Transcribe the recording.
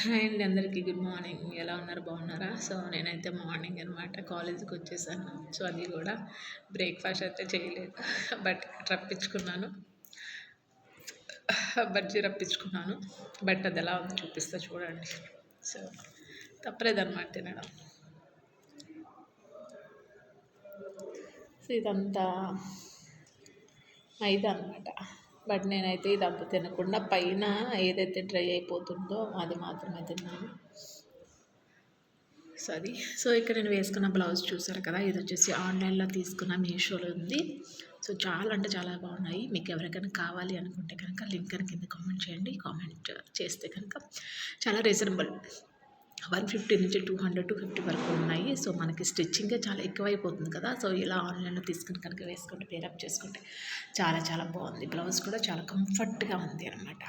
Hi అండి, అందరికీ good morning. ఎలా ఉన్నారు, బాగున్నారా? సో నేనైతే మార్నింగ్ అనమాట కాలేజీకి వచ్చేసాను. సో అది కూడా బ్రేక్ఫాస్ట్ అయితే చేయలేదు, బట్ రప్పించుకున్నాను, బజ్జీ రప్పించుకున్నాను. బట్ అది ఎలా ఉంది చూపిస్తా చూడండి. సో తప్పలేదన్నమాట తినడం. సో ఇదంతా మైదా అనమాట. బట్ నేనైతే ఇదంతా తినకుండా పైన ఏదైతే డ్రై అయిపోతుందో అది మాత్రమే తిన్నాను. సో అది సో ఇక్కడ నేను వేసుకున్న బ్లౌజ్ చూసారు కదా, ఇది వచ్చేసి ఆన్లైన్లో తీసుకున్న, మీషోలో ఉంది. సో చాలా అంటే చాలా బాగున్నాయి. మీకు ఎవరికైనా కావాలి అనుకుంటే కనుక లింక్ కనుక కింద కామెంట్ చేయండి. కామెంట్ చేస్తే కనుక చాలా రీజనబుల్, 150 నుంచి 200 to 50 వరకు ఉన్నాయి. సో మనకి స్టిచ్చింగే చాలా ఎక్కువైపోతుంది కదా. సో ఇలా ఆన్లైన్లో తీసుకుని కనుక వేసుకుంటే పేరప్ చేసుకుంటే చాలా చాలా బాగుంది. బ్లౌజ్ కూడా చాలా కంఫర్ట్గా ఉంది అనమాట.